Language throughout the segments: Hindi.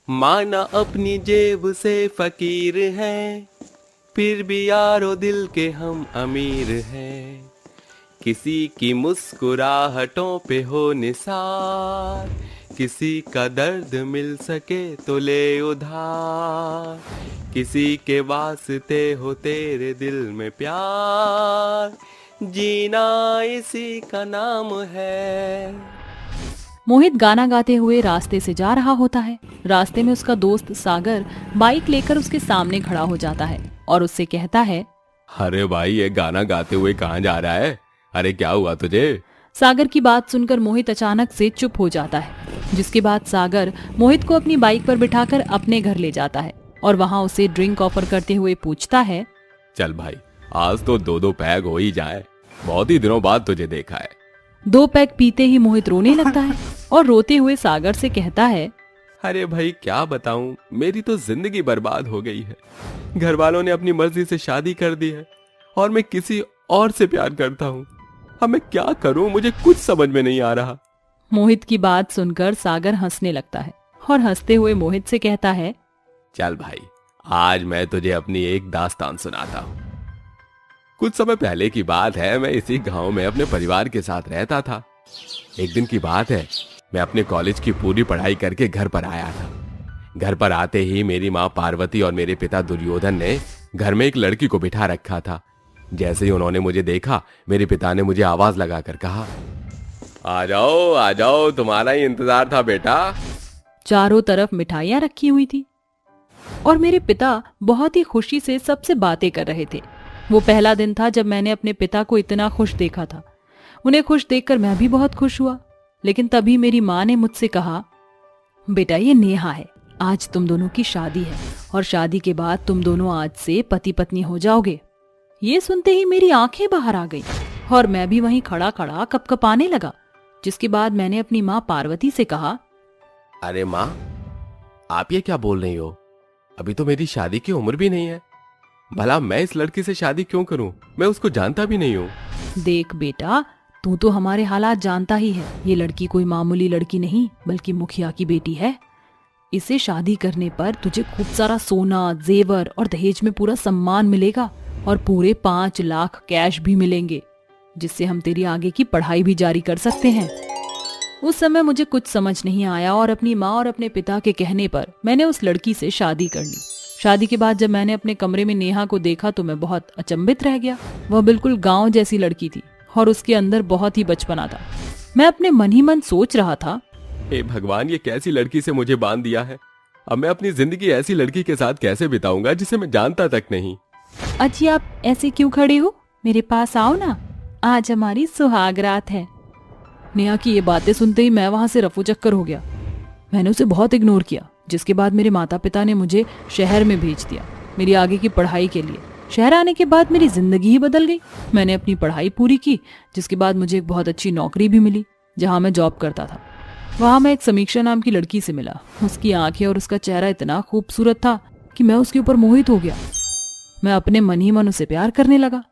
माना अपनी जेब से फकीर हैं, फिर भी यारो दिल के हम अमीर हैं। किसी की मुस्कुराहटों पे हो निसार, किसी का दर्द मिल सके तो ले उधार। किसी के वास्ते हो तेरे दिल में प्यार, जीना इसी का नाम है। मोहित गाना गाते हुए रास्ते से जा रहा होता है। रास्ते में उसका दोस्त सागर बाइक लेकर उसके सामने खड़ा हो जाता है और उससे कहता है, अरे भाई, ये गाना गाते हुए कहाँ जा रहा है? अरे क्या हुआ तुझे? सागर की बात सुनकर मोहित अचानक से चुप हो जाता है, जिसके बाद सागर मोहित को अपनी बाइक पर बिठाकर अपने घर ले जाता है और वहाँ उसे ड्रिंक ऑफर करते हुए पूछता है, चल भाई, आज तो दो दो पैग हो ही जाए, बहुत ही दिनों बाद तुझे देखा है। 2 पैग पीते ही मोहित रोने लगता है और रोते हुए सागर से कहता है, अरे भाई क्या बताऊं, मेरी तो जिंदगी बर्बाद हो गई है। घर वालों ने अपनी मर्जी से शादी कर दी है और मैं किसी और से प्यार करता हूँ। अब मैं क्या करूं, मुझे कुछ समझ में नहीं आ रहा। मोहित की बात सुनकर सागर हंसने लगता है और हंसते हुए मोहित से कहता है, चल भाई, आज मैं तुझे अपनी एक दास्तान सुनाता हूँ। कुछ समय पहले की बात है, मैं इसी गांव में अपने परिवार के साथ रहता था। एक दिन की बात है, मैं अपने कॉलेज की पूरी पढ़ाई करके घर पर आया था। घर पर आते ही मेरी माँ पार्वती और मेरे पिता दुर्योधन ने घर में एक लड़की को बिठा रखा था। जैसे ही उन्होंने मुझे देखा, मेरे पिता ने मुझे आवाज लगाकर कहा, आ जाओ, तुम्हारा ही इंतजार था बेटा। चारों तरफ मिठाइयाँ रखी हुई थी और मेरे पिता बहुत ही खुशी से सबसे बातें कर रहे थे। वो पहला दिन था जब मैंने अपने पिता को इतना खुश देखा था। उन्हें खुश देखकर मैं भी बहुत खुश हुआ। लेकिन तभी मेरी माँ ने मुझसे कहा, बेटा ये नेहा है, आज तुम दोनों की शादी है और शादी के बाद तुम दोनों आज से पति पत्नी हो जाओगे। ये सुनते ही मेरी आंखें बाहर आ गई और मैं भी वहीं खड़ा खड़ा कपकपाने लगा। जिसके बाद मैंने अपनी माँ पार्वती से कहा, अरे माँ, आप ये क्या बोल रही हो? अभी तो मेरी शादी की उम्र भी नहीं है। भला मैं इस लड़की से शादी क्यों करूं? मैं उसको जानता भी नहीं हूँ। देख बेटा, तू तो हमारे हालात जानता ही है। ये लड़की कोई मामूली लड़की नहीं बल्कि मुखिया की बेटी है। इसे शादी करने पर तुझे खूब सारा सोना, जेवर और दहेज में पूरा सम्मान मिलेगा और पूरे 5 लाख कैश भी मिलेंगे, जिससे हम तेरी आगे की पढ़ाई भी जारी कर सकते हैं। उस समय मुझे कुछ समझ नहीं आया और अपनी माँ और अपने पिता के कहने पर मैंने उस लड़की से शादी कर ली। शादी के बाद जब मैंने अपने कमरे में नेहा को देखा तो मैं बहुत अचंभित रह गया। वह बिल्कुल गांव जैसी लड़की थी और उसके अंदर बहुत ही बचपना था। मैं अपने मन ही मन सोच रहा था, हे भगवान, ये कैसी लड़की से मुझे बांध दिया है। अब मैं अपनी जिंदगी ऐसी लड़की के साथ कैसे बिताऊंगा जिसे मैं जानता तक नहीं। अजी आप ऐसे क्यों खड़े हो? मेरे पास आओ ना, आज हमारी सुहाग रात है। नेहा की ये बातें सुनते ही मैं वहां से रफू चक्कर हो गया। मैंने उसे बहुत इग्नोर किया। जिसके बाद मेरे माता पिता ने मुझे शहर में भेज दिया मेरी आगे की पढ़ाई के लिए। शहर आने के बाद मेरी जिंदगी ही बदल गई। मैंने अपनी पढ़ाई पूरी की, जिसके बाद मुझे एक बहुत अच्छी नौकरी भी मिली जहां मैं जॉब करता था। वहां मैं एक समीक्षा नाम की लड़की से मिला। उसकी आंखें और उसका चेहरा इतना खूबसूरत था कि मैं उसके ऊपर मोहित हो गया। मैं अपने मन ही मन उसे प्यार करने लगा।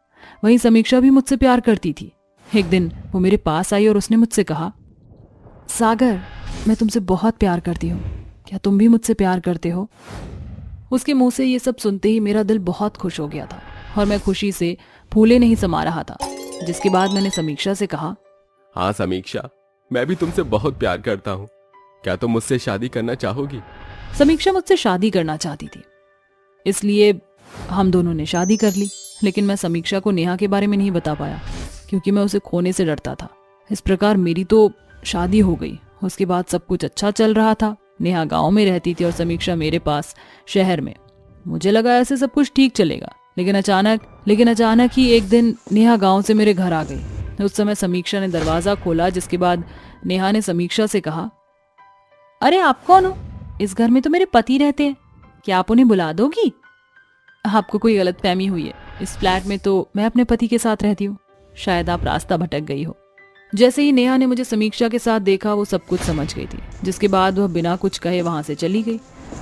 वहीं समीक्षा भी मुझसे प्यार करती थी। एक दिन वो मेरे पास आई और उसने मुझसे कहा, सागर, मैं तुमसे बहुत प्यार करती हूँ, क्या तुम भी मुझसे प्यार करते हो? उसके मुंह से ये सब सुनते ही मेरा दिल बहुत खुश हो गया था और मैं खुशी से फूले नहीं समा रहा था। जिसके बाद मैंने समीक्षा से कहा, हाँ समीक्षा, मैं भी तुमसे बहुत प्यार करता हूँ। क्या तुम मुझसे शादी करना चाहोगी? समीक्षा मुझसे शादी करना चाहती थी, इसलिए हम दोनों ने शादी कर ली। लेकिन मैं समीक्षा को नेहा के बारे में नहीं बता पाया क्योंकि मैं उसे खोने से डरता था। इस प्रकार मेरी तो शादी हो गई। उसके बाद सब कुछ अच्छा चल रहा था। नेहा गांव में रहती थी और समीक्षा मेरे पास शहर में। मुझे लगा ऐसे सब कुछ ठीक चलेगा, लेकिन अचानक ही एक दिन नेहा गांव से मेरे घर आ गई। उस समय समीक्षा ने दरवाजा खोला, जिसके बाद नेहा ने समीक्षा से कहा, अरे आप कौन हो? इस घर में तो मेरे पति रहते हैं, क्या आप उन्हें बुला दोगी? आपको कोई गलतफहमी हुई है। इस फ्लैट में तो मैं अपने पति के साथ रहती हूँ, शायद आप रास्ता भटक गई हो। जैसे ही नेहा ने मुझे समीक्षा के साथ देखा, वो सब कुछ समझ गई थी। जिसके बाद वह बिना कुछ कहे वहां से चली गई।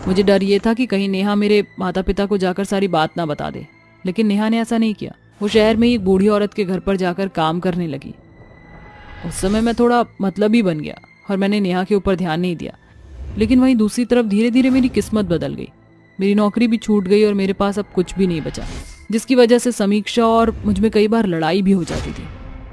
मुझे डर ये था कि कहीं नेहा मेरे माता पिता को जाकर सारी बात ना बता दे, लेकिन नेहा ने ऐसा नहीं किया। वो शहर में एक बूढ़ी औरत के घर पर जाकर काम करने लगी। उस समय मैं थोड़ा मतलबी बन गया और मैंने नेहा के ऊपर ध्यान नहीं दिया। लेकिन वहीं दूसरी तरफ धीरे धीरे मेरी किस्मत बदल गई। मेरी नौकरी भी छूट गई और मेरे पास अब कुछ भी नहीं बचा, जिसकी वजह से समीक्षा और मुझ में कई बार लड़ाई भी हो जाती थी।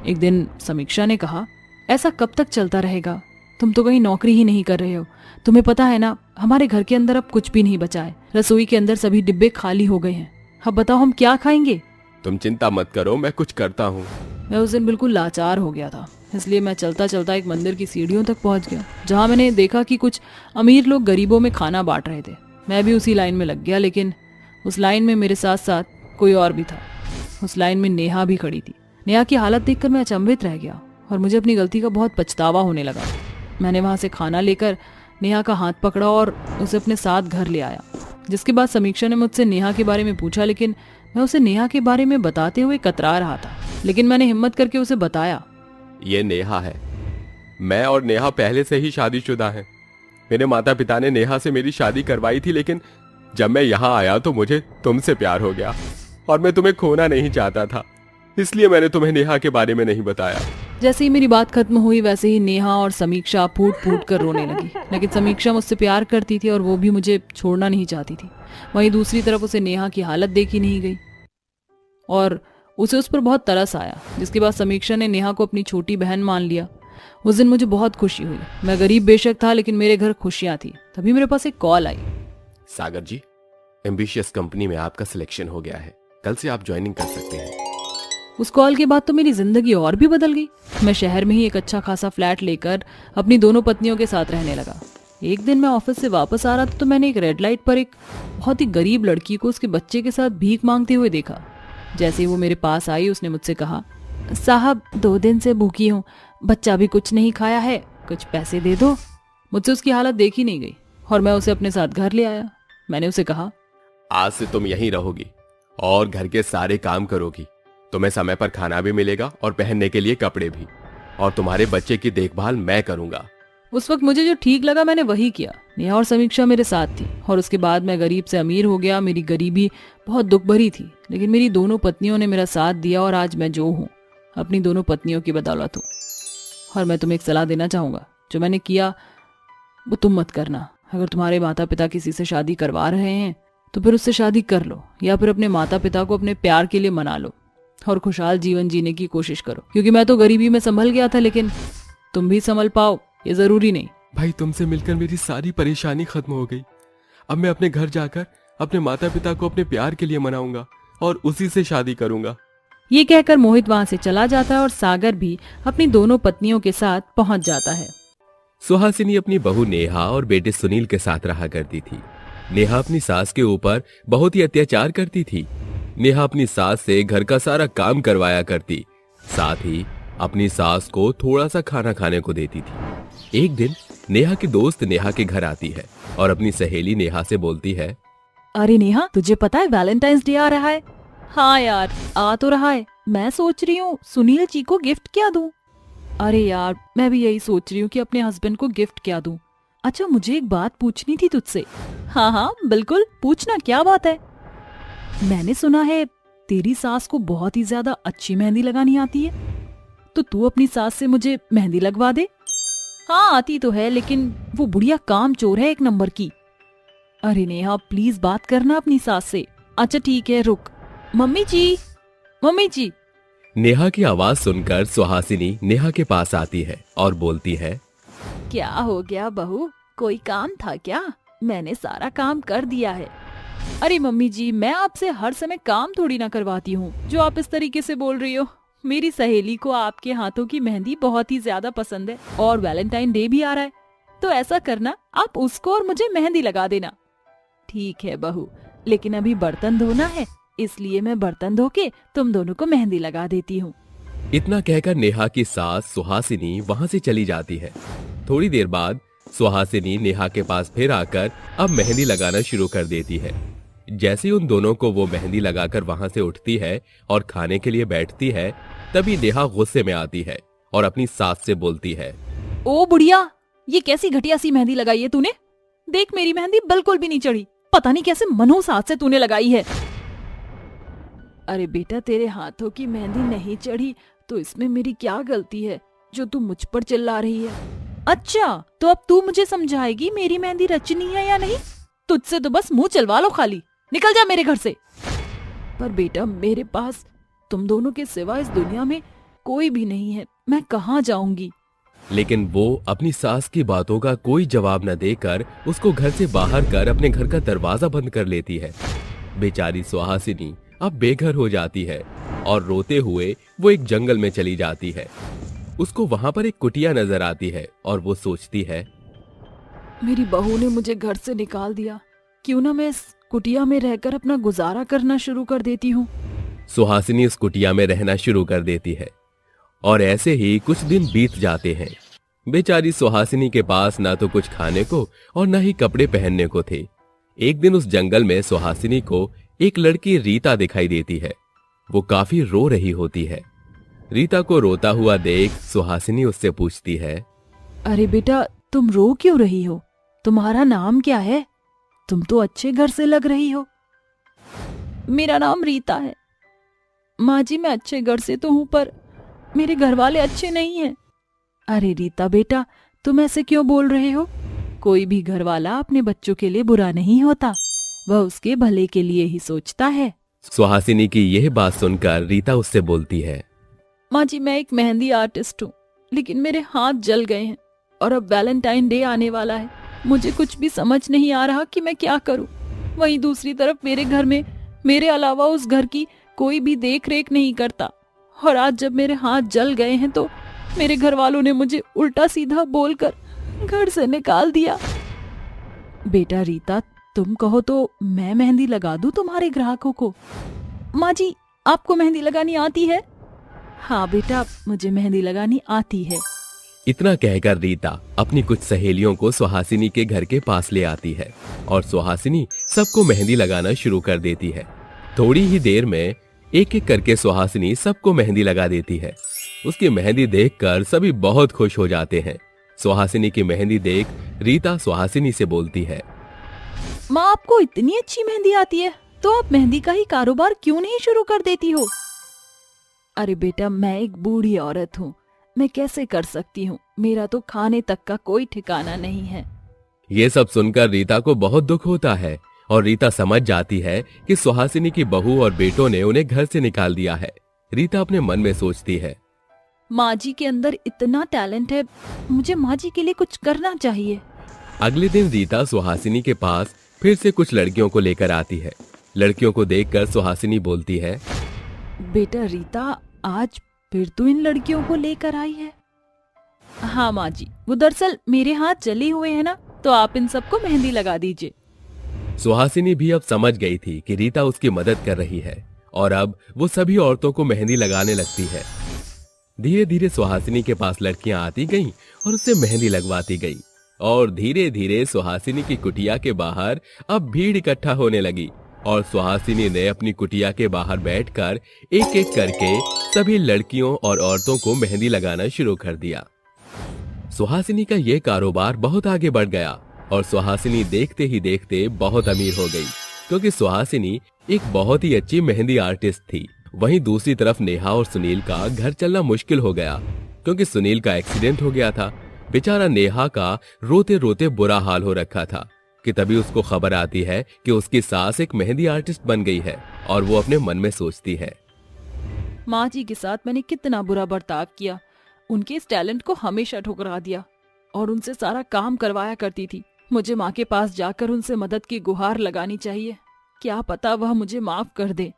एक दिन समीक्षा ने कहा, ऐसा कब तक चलता रहेगा? तुम तो कहीं नौकरी ही नहीं कर रहे हो। तुम्हें पता है ना, हमारे घर के अंदर अब कुछ भी नहीं बचा है। रसोई के अंदर सभी डिब्बे खाली हो गए हैं। अब बताओ हम क्या खाएंगे? तुम चिंता मत करो, मैं कुछ करता हूँ। मैं उस दिन बिल्कुल लाचार हो गया था, इसलिए मैं चलता चलता एक मंदिर की सीढ़ियों तक पहुंच गया, जहां मैंने देखा कि कुछ अमीर लोग गरीबों में खाना बांट रहे थे। मैं भी उसी लाइन में लग गया, लेकिन उस लाइन में मेरे साथ साथ कोई और भी था। उस लाइन में नेहा भी खड़ी थी। नेहा की हालत देखकर मैं अचंभित रह गया और मुझे अपनी गलती का बहुत पछतावा होने लगा। मैंने वहां से खाना लेकर नेहा का हाथ पकड़ा और उसे अपने साथ घर ले आया। जिसके बाद समीक्षा ने मुझसे नेहा के बारे में पूछा, लेकिन मैं उसे नेहा के बारे में बताते हुए कतरा रहा था। लेकिन मैंने हिम्मत करके उसे बताया, ये नेहा है। मैं और नेहा पहले से ही शादीशुदा हैं। मेरे माता पिता ने नेहा से मेरी शादी करवाई थी, लेकिन जब मैं यहाँ आया तो मुझे तुमसे प्यार हो गया और मैं तुम्हें खोना नहीं चाहता था, इसलिए मैंने तुम्हें नेहा के बारे में नहीं बताया। जैसे ही मेरी बात खत्म हुई वैसे ही नेहा और समीक्षा फूट फूट कर रोने लगी। लेकिन समीक्षा मुझसे प्यार करती थी और वो भी मुझे छोड़ना नहीं चाहती थी। वहीं दूसरी तरफ उसे नेहा की हालत देखी नहीं गई और उसे उस पर बहुत तरस आया। जिसके बाद समीक्षा ने नेहा को अपनी छोटी बहन मान लिया। उस दिन मुझे बहुत खुशी हुई। मैं गरीब बेशक था, लेकिन मेरे घर खुशियां थी। तभी मेरे पास एक कॉल आई। सागर जी, एम्बिशियस कंपनी में आपका सिलेक्शन हो गया है। कल से आप ज्वाइनिंग कर सकते हैं। उस कॉल के बाद तो मेरी जिंदगी और भी बदल गई। मैं शहर में ही एक अच्छा खासा फ्लैट लेकर अपनी दोनों पत्नियों के साथ रहने लगा। एक दिन मैं ऑफिस से वापस आ रहा था तो मैंने एक रेड लाइट पर एक बहुत ही गरीब लड़की को उसके बच्चे के साथ भीख मांगते हुए देखा। जैसे ही वो मेरे पास आई, उसने मुझसे कहा, साहब 2 दिन से भूखी हूँ, बच्चा भी कुछ नहीं खाया है, कुछ पैसे दे दो। मुझसे उसकी हालत देखी नहीं गई और मैं उसे अपने साथ घर ले आया। मैंने उसे कहा, आज से तुम यहीं रहोगी और घर के सारे काम करोगी। तुम्हें समय पर खाना भी मिलेगा और पहनने के लिए कपड़े भी, और तुम्हारे बच्चे की देखभाल मैं करूंगा। उस वक्त मुझे जो ठीक लगा मैंने वही किया। नेहा और समीक्षा मेरे साथ थी और उसके बाद मैं गरीब से अमीर हो गया। मेरी गरीबी बहुत दुख भरी थी, लेकिन मेरी दोनों पत्नियों ने मेरा साथ दिया और आज मैं जो हूँ अपनी दोनों पत्नियों की बदौलत हूँ। और मैं तुम्हें एक सलाह देना चाहूंगा, जो मैंने किया वो तुम मत करना। अगर तुम्हारे माता पिता किसी से शादी करवा रहे हैं तो फिर उससे शादी कर लो, या फिर अपने माता पिता को अपने प्यार के लिए मना लो और खुशहाल जीवन जीने की कोशिश करो। क्योंकि मैं तो गरीबी में संभल गया था, लेकिन तुम भी संभल पाओ ये जरूरी नहीं। भाई, तुमसे मिलकर मेरी सारी परेशानी खत्म हो गई। अब मैं अपने घर जाकर अपने माता पिता को अपने प्यार के लिए मनाऊंगा और उसी से शादी करूंगा। ये कहकर मोहित वहां से चला जाता है और सागर भी अपनी दोनों पत्नियों के साथ पहुंच जाता है। सुहासिनी अपनी बहू नेहा और बेटे सुनील के साथ रहा करती थी। नेहा अपनी सास के ऊपर बहुत ही अत्याचार करती थी। नेहा अपनी सास से घर का सारा काम करवाया करती, साथ ही अपनी सास को थोड़ा सा खाना खाने को देती थी। एक दिन नेहा की दोस्त नेहा के घर आती है और अपनी सहेली नेहा से बोलती है, अरे नेहा, तुझे पता है वैलेंटाइंस डे आ रहा है? हाँ यार, आ तो रहा है। मैं सोच रही हूँ सुनील जी को गिफ्ट क्या दूं। अरे यार, मैं भी यही सोच रही हूँ कि अपने हस्बैंड को गिफ्ट क्या दूं। अच्छा, मुझे एक बात पूछनी थी तुझसे। हाँ हाँ बिल्कुल, पूछना, क्या बात है? मैंने सुना है तेरी सास को बहुत ही ज्यादा अच्छी मेहंदी लगानी आती है, तो तू अपनी सास से मुझे मेहंदी लगवा दे। हाँ आती तो है, लेकिन वो बुढ़िया काम चोर है 1 नंबर की। अरे नेहा, प्लीज बात करना अपनी सास से। अच्छा ठीक है, रुक। मम्मी जी, मम्मी जी। नेहा की आवाज सुनकर सुहासिनी नेहा के पास आती है और बोलती है, क्या हो गया बहू, कोई काम था क्या? मैंने सारा काम कर दिया है। अरे मम्मी जी, मैं आपसे हर समय काम थोड़ी ना करवाती हूँ जो आप इस तरीके से बोल रही हो। मेरी सहेली को आपके हाथों की मेहंदी बहुत ही ज्यादा पसंद है और वैलेंटाइन डे भी आ रहा है, तो ऐसा करना, आप उसको और मुझे मेहंदी लगा देना। ठीक है बहू, लेकिन अभी बर्तन धोना है, इसलिए मैं बर्तन धो के तुम दोनों को मेहंदी लगा देती हूँ। इतना कहकर नेहा की सास सुहासिनी वहां से चली जाती है। थोड़ी देर बाद सुहासिनी नेहा के पास फिर आकर अब मेहंदी लगाना शुरू कर देती है। जैसे ही उन दोनों को वो मेहंदी लगाकर वहां से उठती है और खाने के लिए बैठती है, तभी नेहा गुस्से में आती है और अपनी सास से बोलती है, ओ बुढ़िया, ये कैसी घटिया सी मेहंदी लगाई है तूने? देख, मेरी मेहंदी बिल्कुल भी नहीं चढ़ी, पता नहीं कैसे मनहूस हाथ से तूने लगाई है। अरे बेटा, तेरे हाथों की मेहंदी नहीं चढ़ी तो इसमें मेरी क्या गलती है जो तू मुझ पर चिल्ला रही है? अच्छा, तो अब तू मुझे समझाएगी मेरी मेहंदी रचनी है या नहीं? तुझसे तो बस मुंह चलवा लो खाली, निकल जा मेरे घर से। पर बेटा, मेरे पास तुम दोनों के सिवा इस दुनिया में कोई भी नहीं है, मैं कहाँ जाऊंगी? लेकिन वो अपनी सास की बातों का कोई जवाब न देकर उसको घर से बाहर कर अपने घर का दरवाजा बंद कर लेती है। बेचारी सुहासिनी अब बेघर हो जाती है और रोते हुए वो एक जंगल में चली जाती है। उसको वहां पर एक कुटिया नजर आती है और वो सोचती है, मेरी बहू ने मुझे घर से निकाल दिया, क्यों ना मैं इस कुटिया में रहकर अपना गुजारा करना शुरू कर देती हूँ। सुहासिनी उस कुटिया में रहना शुरू कर देती है और ऐसे ही कुछ दिन बीत जाते हैं। बेचारी सुहासिनी के पास ना तो कुछ खाने को और ना ही कपड़े पहनने को थे। एक दिन उस जंगल में सुहासिनी को एक लड़की रीता दिखाई देती है। वो काफी रो रही होती है। रीता को रोता हुआ देख सुहासिनी उससे पूछती है, अरे बेटा, तुम रो क्यों रही हो? तुम्हारा नाम क्या है? तुम तो अच्छे घर से लग रही हो। मेरा नाम रीता है। माँ जी, मैं अच्छे घर से तो हूँ, पर मेरे घर वाले अच्छे नहीं हैं। अरे रीता बेटा, तुम ऐसे क्यों बोल रहे हो? कोई भी घर वाला अपने बच्चों के लिए बुरा नहीं होता, वह उसके भले के लिए ही सोचता है। सुहासिनी की यह बात सुनकर रीता उससे बोलती है, माँ जी, मैं एक मेहंदी आर्टिस्ट हूँ, लेकिन मेरे हाथ जल गए हैं और अब वैलेंटाइन डे आने वाला है। मुझे कुछ भी समझ नहीं आ रहा कि मैं क्या करूँ। वहीं दूसरी तरफ मेरे घर में मेरे अलावा उस घर की कोई भी देख रेख नहीं करता, और आज जब मेरे हाथ जल गए हैं तो मेरे घर वालों ने मुझे उल्टा सीधा बोलकर घर से निकाल दिया। बेटा रीता, तुम कहो तो मैं मेहंदी लगा दूं तुम्हारे ग्राहकों को। माँ जी, आपको मेहंदी लगानी आती है? हाँ बेटा, मुझे मेहंदी लगानी आती है। इतना कहकर रीता अपनी कुछ सहेलियों को सुहासिनी के घर के पास ले आती है और सुहासिनी सबको मेहंदी लगाना शुरू कर देती है। थोड़ी ही देर में एक एक करके सुहासिनी सबको मेहंदी लगा देती है। उसकी मेहंदी देखकर सभी बहुत खुश हो जाते हैं। सुहासिनी की मेहंदी देख रीता सुहासिनी से बोलती है, माँ, आपको इतनी अच्छी मेहंदी आती है तो आप मेहंदी का ही कारोबार क्यों नहीं शुरू कर देती हो? अरे बेटा, मैं एक बूढ़ी औरत हूँ, मैं कैसे कर सकती हूँ? मेरा तो खाने तक का कोई ठिकाना नहीं है। ये सब सुनकर रीता को बहुत दुख होता है और रीता समझ जाती है कि सुहासिनी की बहू और बेटों ने उन्हें घर से निकाल दिया है। रीता अपने मन में सोचती है, माँ जी के अंदर इतना टैलेंट है, मुझे माँ जी के लिए कुछ करना चाहिए। अगले दिन रीता सुहासिनी के पास फिर से कुछ लड़कियों को लेकर आती है। लड़कियों को देखकर सुहासिनी बोलती है, बेटा रीता, आज फिर तू इन लड़कियों को लेकर आई है? हाँ माँ जी, वो दरअसल मेरे हाथ जले हुए हैं ना, तो आप इन सबको मेहंदी लगा दीजिए। सुहासिनी भी अब समझ गई थी कि रीता उसकी मदद कर रही है और अब वो सभी औरतों को मेहंदी लगाने लगती है। धीरे धीरे सुहासिनी के पास लड़कियां आती गईं और उससे मेहंदी लगवाती गई और धीरे धीरे सुहासिनी की कुटिया के बाहर अब भीड़ इकट्ठा होने लगी और सुहासिनी ने अपनी कुटिया के बाहर बैठकर एक एक करके सभी लड़कियों और औरतों को मेहंदी लगाना शुरू कर दिया। सुहासिनी का ये कारोबार बहुत आगे बढ़ गया और सुहासिनी देखते ही देखते बहुत अमीर हो गई, क्योंकि सुहासिनी एक बहुत ही अच्छी मेहंदी आर्टिस्ट थी। वहीं दूसरी तरफ नेहा और सुनील का घर चलना मुश्किल हो गया, क्योंकि सुनील का एक्सीडेंट हो गया था। बेचारा नेहा का रोते रोते बुरा हाल हो रखा था कि तभी उसको खबर आती है कि उसकी सास एक मेहंदी आर्टिस्ट बन गई है और वो अपने मन में सोचती है, माँ जी के साथ मैंने कितना बुरा बर्ताव किया। उनके इस टैलेंट को हमेशा ठुकरा दिया और उनसे सारा काम करवाया करती थी। मुझे माँ के पास जाकर उनसे मदद की गुहार लगानी चाहिए, क्या पता वह मुझे माफ कर दे।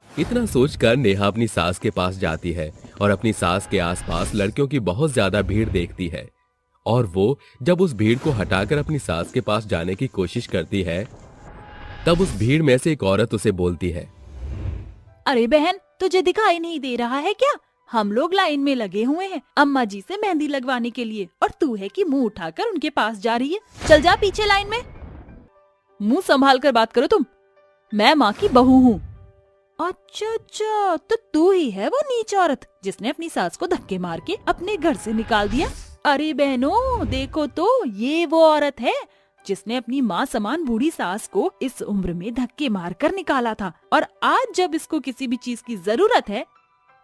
इतना सोचकर नेहा अपनी सास के पास जाती है और अपनी सास के आसपास लड़कियों की बहुत ज्यादा भीड़ देखती है और वो जब उस भीड़ को हटाकर अपनी सास के पास जाने की कोशिश करती है, तब उस भीड़ में से एक औरत उसे बोलती है, अरे बहन, तुझे दिखाई नहीं दे रहा है क्या? हम लोग लाइन में लगे हुए हैं अम्मा जी से मेहंदी लगवाने के लिए, और तू है कि मुंह उठाकर उनके पास जा रही है। चल जा पीछे लाइन में। मुंह संभाल कर बात करो तुम, मैं माँ की बहू हूँ। अच्छा अच्छा, तो तू ही है वो नीच औरत जिसने अपनी सास को धक्के मार के अपने घर से निकाल दिया। अरे बहनों, देखो तो ये वो औरत है जिसने अपनी माँ समान बूढ़ी सास को इस उम्र में धक्के मारकर निकाला था, और आज जब इसको किसी भी चीज की जरूरत है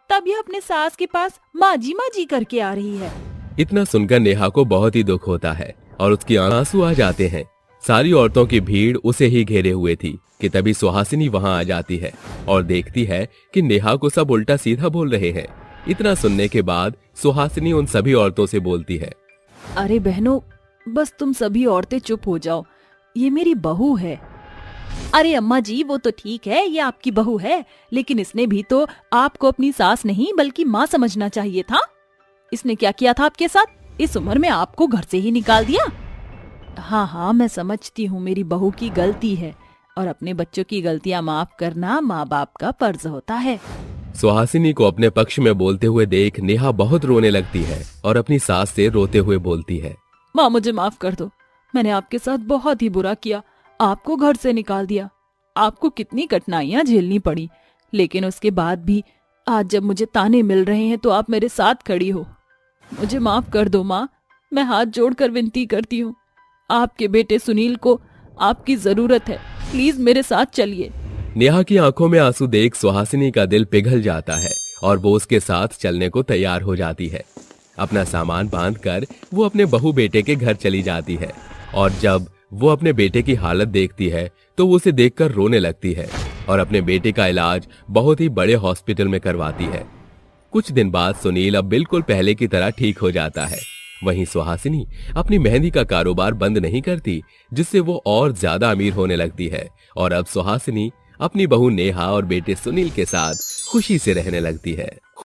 तब ये अपने सास के पास माँ जी करके आ रही है। इतना सुनकर नेहा को बहुत ही दुख होता है और उसकी आंसू आ जाते हैं। सारी औरतों की भीड़ उसे ही घेरे हुए थी कि तभी सुहासिनी वहां आ जाती है और देखती है कि नेहा को सब उल्टा सीधा बोल रहे हैं। इतना सुनने के बाद सुहासिनी उन सभी औरतों से बोलती है, अरे बहनों, बस तुम सभी औरतें चुप हो जाओ, ये मेरी बहू है। अरे अम्मा जी, वो तो ठीक है, ये आपकी बहू है, लेकिन इसने भी तो आपको अपनी सास नहीं बल्कि माँ समझना चाहिए था। इसने क्या किया था आपके साथ? इस उम्र में आपको घर से ही निकाल दिया। हाँ हाँ, मैं समझती हूँ मेरी बहू की गलती है और अपने बच्चों की गलतियाँ माफ करना माँ बाप का फर्ज होता है। सुहासिनी को अपने पक्ष में बोलते हुए देख नेहा बहुत रोने लगती है और अपनी सास से रोते हुए बोलती है, माँ मुझे माफ कर दो, मैंने आपके साथ बहुत ही बुरा किया, आपको घर से निकाल दिया, आपको कितनी कठिनाइयां झेलनी पड़ी, लेकिन उसके बाद भी आज जब मुझे ताने मिल रहे हैं तो आप मेरे साथ खड़ी हो। मुझे माफ कर दो माँ, मैं हाथ जोड़कर विनती करती हूँ। आपके बेटे सुनील को आपकी जरूरत है, प्लीज मेरे साथ चलिए। नेहा की आंखों में आंसू देख सुहासिनी का दिल पिघल जाता है और वो उसके साथ चलने को तैयार हो जाती है। अपना सामान बांधकर वो अपने बहू बेटे के घर चली जाती है और जब वो अपने बेटे की हालत देखती है तो वो उसे देखकर रोने लगती है और अपने बेटे का इलाज बहुत ही बड़े हॉस्पिटल में करवाती है। कुछ दिन बाद सुनील अब बिल्कुल पहले की तरह ठीक हो जाता है। वहीं सुहासिनी अपनी मेहंदी का कारोबार बंद नहीं करती, जिससे वो और ज्यादा अमीर होने लगती है और अब सुहासिनी अपनी बहू नेहा और बेटे सुनील के साथ खुशी से रहने लगती है।